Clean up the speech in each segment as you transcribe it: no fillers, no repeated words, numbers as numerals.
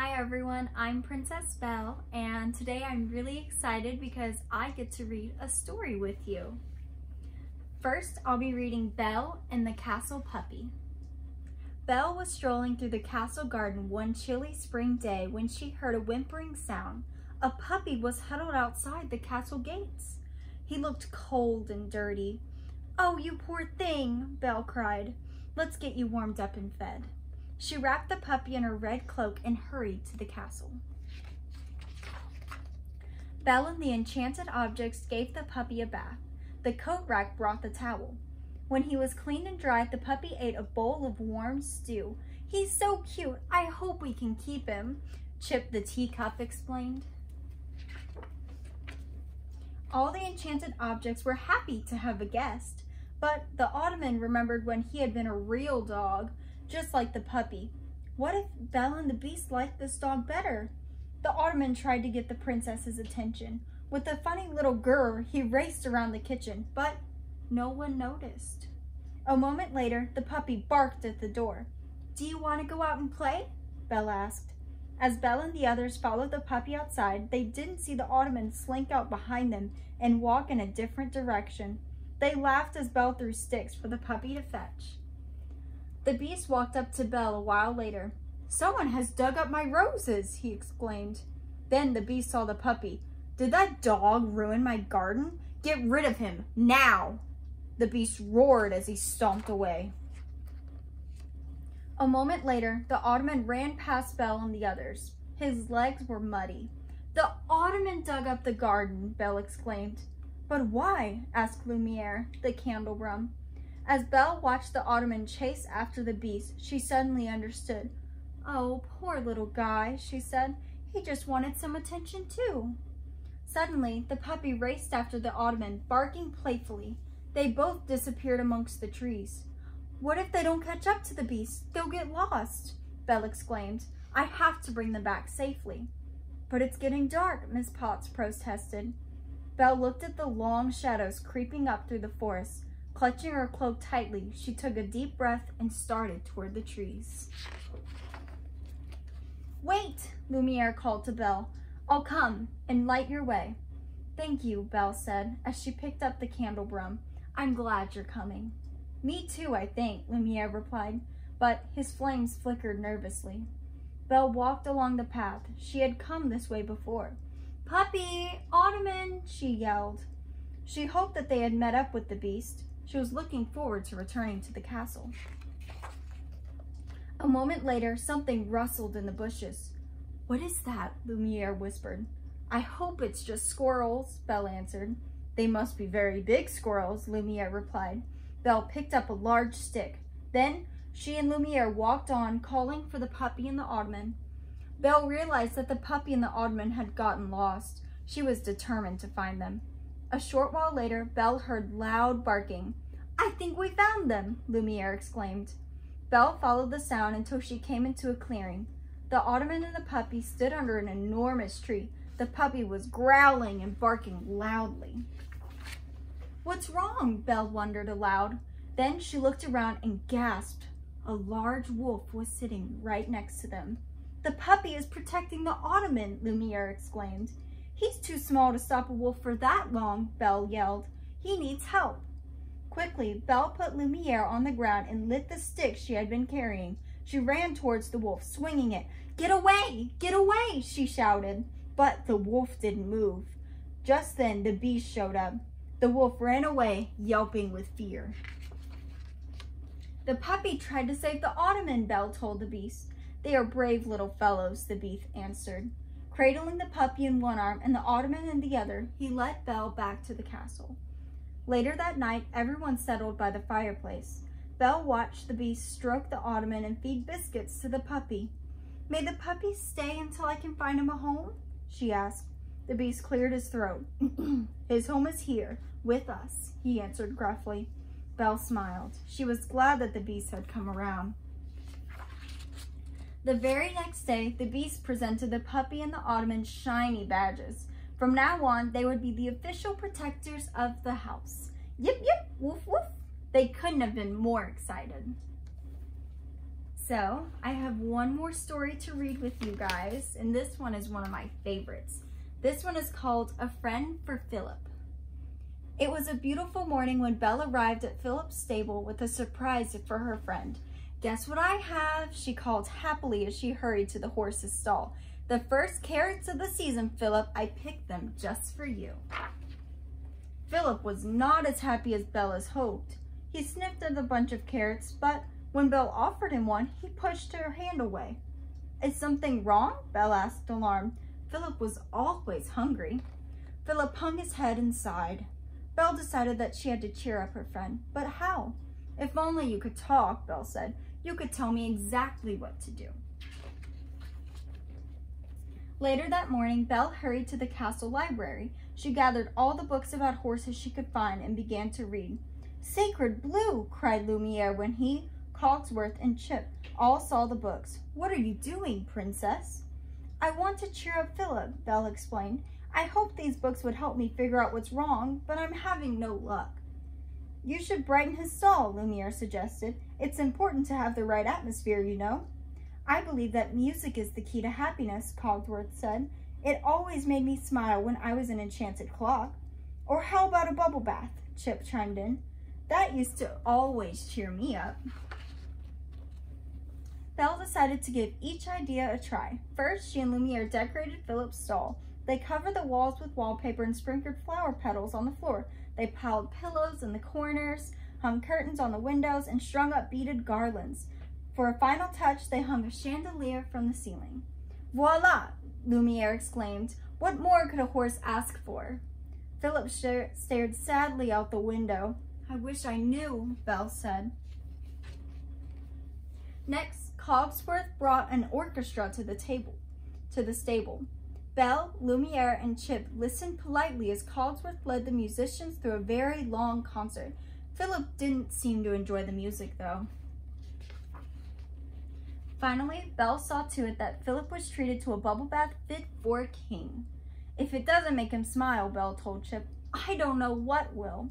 Hi everyone, I'm Princess Belle, and today I'm really excited because I get to read a story with you. First, I'll be reading Belle and the Castle Puppy. Belle was strolling through the castle garden one chilly spring day when she heard a whimpering sound. A puppy was huddled outside the castle gates. He looked cold and dirty. "Oh, you poor thing," Belle cried. "Let's get you warmed up and fed." She wrapped the puppy in her red cloak and hurried to the castle. Belle and the enchanted objects gave the puppy a bath. The coat rack brought the towel. When he was clean and dry, the puppy ate a bowl of warm stew. "He's so cute. I hope we can keep him," Chip the teacup explained. All the enchanted objects were happy to have a guest, but the Ottoman remembered when he had been a real dog, just like the puppy. What if Belle and the Beast liked this dog better? The Ottoman tried to get the princess's attention. With a funny little grr, he raced around the kitchen, but no one noticed. A moment later, the puppy barked at the door. "Do you want to go out and play?" Belle asked. As Belle and the others followed the puppy outside, they didn't see the Ottoman slink out behind them and walk in a different direction. They laughed as Belle threw sticks for the puppy to fetch. The Beast walked up to Belle a while later. "Someone has dug up my roses," he exclaimed. Then the Beast saw the puppy. "Did that dog ruin my garden? Get rid of him, now!" The Beast roared as he stomped away. A moment later, the Ottoman ran past Belle and the others. His legs were muddy. "The Ottoman dug up the garden," Belle exclaimed. "But why?" asked Lumiere, the candlebrum. As Belle watched the Ottoman chase after the Beast, she suddenly understood. "Oh, poor little guy," she said. "He just wanted some attention too." Suddenly, the puppy raced after the Ottoman, barking playfully. They both disappeared amongst the trees. "What if they don't catch up to the Beast? They'll get lost," Belle exclaimed. "I have to bring them back safely." "But it's getting dark," Miss Potts protested. Belle looked at the long shadows creeping up through the forest. Clutching her cloak tightly, she took a deep breath and started toward the trees. "Wait," Lumiere called to Belle. "I'll come and light your way." "Thank you," Belle said as she picked up the candlebrum. "I'm glad you're coming." "Me too, I think," Lumiere replied, but his flames flickered nervously. Belle walked along the path. She had come this way before. "Puppy! Ottoman!" she yelled. She hoped that they had met up with the Beast. She was looking forward to returning to the castle. A moment later, something rustled in the bushes. "What is that?" Lumiere whispered. "I hope it's just squirrels," Belle answered. "They must be very big squirrels," Lumiere replied. Belle picked up a large stick. Then she and Lumiere walked on, calling for the puppy and the Ottoman. Belle realized that the puppy and the Ottoman had gotten lost. She was determined to find them. A short while later, Belle heard loud barking. "I think we found them," Lumiere exclaimed. Belle followed the sound until she came into a clearing. The Ottoman and the puppy stood under an enormous tree. The puppy was growling and barking loudly. "What's wrong?" Belle wondered aloud. Then she looked around and gasped. A large wolf was sitting right next to them. "The puppy is protecting the Ottoman," Lumiere exclaimed. "He's too small to stop a wolf for that long," Belle yelled. "He needs help." Quickly, Belle put Lumiere on the ground and lit the stick she had been carrying. She ran towards the wolf, swinging it. "Get away! Get away!" she shouted. But the wolf didn't move. Just then, the Beast showed up. The wolf ran away, yelping with fear. "The puppy tried to save the Ottoman," Belle told the Beast. "They are brave little fellows," the Beast answered. Cradling the puppy in one arm and the Ottoman in the other, he led Belle back to the castle. Later that night, everyone settled by the fireplace. Belle watched the Beast stroke the Ottoman and feed biscuits to the puppy. "May the puppy stay until I can find him a home?" she asked. The Beast cleared his throat. "His home is here, with us," he answered gruffly. Belle smiled. She was glad that the Beast had come around. The very next day, the Beast presented the puppy and the Ottoman shiny badges. From now on, they would be the official protectors of the house. Yip, yip, woof, woof. They couldn't have been more excited. So, I have one more story to read with you guys, and this one is one of my favorites. This one is called A Friend for Philip. It was a beautiful morning when Belle arrived at Philip's stable with a surprise for her friend. "Guess what I have?" she called happily as she hurried to the horse's stall. "The first carrots of the season, Philip. I picked them just for you." Philip was not as happy as Belle had hoped. He sniffed at the bunch of carrots, but when Belle offered him one, he pushed her hand away. "Is something wrong?" Belle asked, alarmed. Philip was always hungry. Philip hung his head and sighed. Belle decided that she had to cheer up her friend. "But how?" "If only you could talk," Belle said. "You could tell me exactly what to do." Later that morning, Belle hurried to the castle library. She gathered all the books about horses she could find and began to read. "Sacred blue!" cried Lumiere when he, Cogsworth, and Chip all saw the books. "What are you doing, Princess?" "I want to cheer up Philip," Belle explained. "I hoped these books would help me figure out what's wrong, but I'm having no luck." "You should brighten his stall," Lumiere suggested. "It's important to have the right atmosphere, you know." "I believe that music is the key to happiness," Cogsworth said. "It always made me smile when I was an enchanted clock." "Or how about a bubble bath?" Chip chimed in. "That used to always cheer me up." Belle decided to give each idea a try. First, she and Lumiere decorated Philip's stall. They covered the walls with wallpaper and sprinkled flower petals on the floor. They piled pillows in the corners, hung curtains on the windows, and strung up beaded garlands. For a final touch, they hung a chandelier from the ceiling. "Voila!" Lumiere exclaimed. "What more could a horse ask for?" Philip stared sadly out the window. "I wish I knew," Belle said. Next, Cogsworth brought an orchestra to the stable. Belle, Lumiere, and Chip listened politely as Cogsworth led the musicians through a very long concert. Philip didn't seem to enjoy the music, though. Finally, Belle saw to it that Philip was treated to a bubble bath fit for a king. "If it doesn't make him smile," Belle told Chip, "I don't know what will."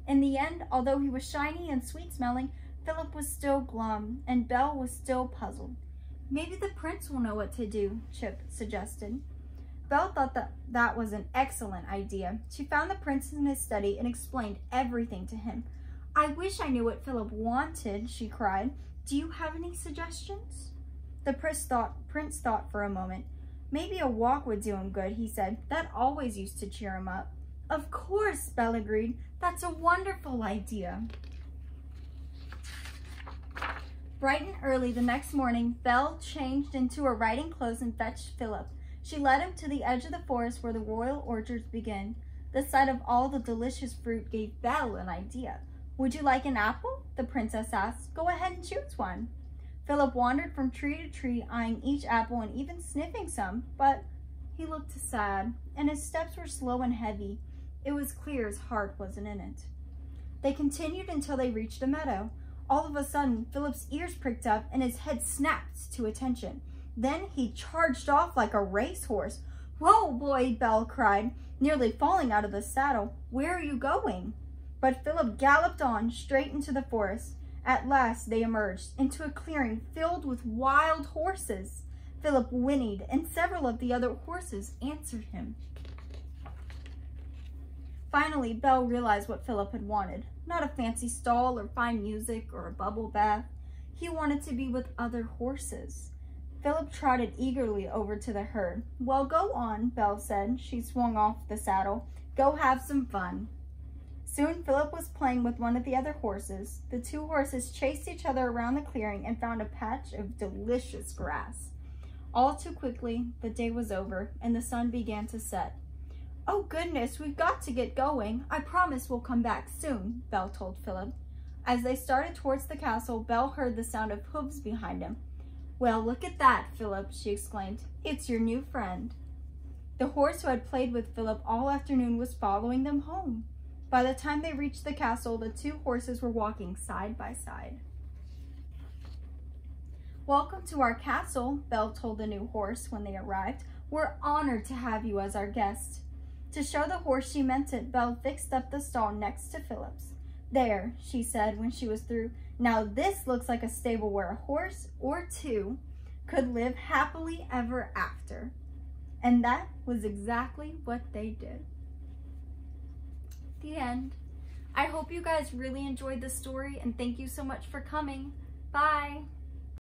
In the end, although he was shiny and sweet-smelling, Philip was still glum, and Belle was still puzzled. "Maybe the prince will know what to do," Chip suggested. Belle thought that was an excellent idea. She found the prince in his study and explained everything to him. "I wish I knew what Philip wanted," she cried. "Do you have any suggestions?" The prince thought for a moment. "Maybe a walk would do him good," he said. "That always used to cheer him up." "Of course," Belle agreed. "That's a wonderful idea." Bright and early the next morning, Belle changed into her riding clothes and fetched Philip. She led him to the edge of the forest where the royal orchards begin. The sight of all the delicious fruit gave Belle an idea. "Would you like an apple?" the princess asked. "Go ahead and choose one." Philip wandered from tree to tree, eyeing each apple and even sniffing some, but he looked sad, and his steps were slow and heavy. It was clear his heart wasn't in it. They continued until they reached a meadow. All of a sudden, Philip's ears pricked up and his head snapped to attention. Then he charged off like a racehorse. "Whoa, boy!" Belle cried, nearly falling out of the saddle. "Where are you going?" But Philip galloped on, straight into the forest. At last they emerged into a clearing filled with wild horses. Philip whinnied, and several of the other horses answered him. Finally, Belle realized what Philip had wanted. Not a fancy stall or fine music or a bubble bath. He wanted to be with other horses. Philip trotted eagerly over to the herd. "Well, go on," Belle said. She swung off the saddle. "Go have some fun." Soon Philip was playing with one of the other horses. The two horses chased each other around the clearing and found a patch of delicious grass. All too quickly, the day was over and the sun began to set. "Oh goodness, we've got to get going. I promise we'll come back soon," Belle told Philip. As they started towards the castle, Belle heard the sound of hooves behind him. "Well, look at that, Philip," she exclaimed. "It's your new friend." The horse who had played with Philip all afternoon was following them home. By the time they reached the castle, the two horses were walking side by side. "Welcome to our castle," Belle told the new horse when they arrived. "We're honored to have you as our guest." To show the horse she meant it, Belle fixed up the stall next to Philip's. "There," she said when she was through. "Now this looks like a stable where a horse or two could live happily ever after." And that was exactly what they did. The end. I hope you guys really enjoyed the story, and thank you so much for coming. Bye.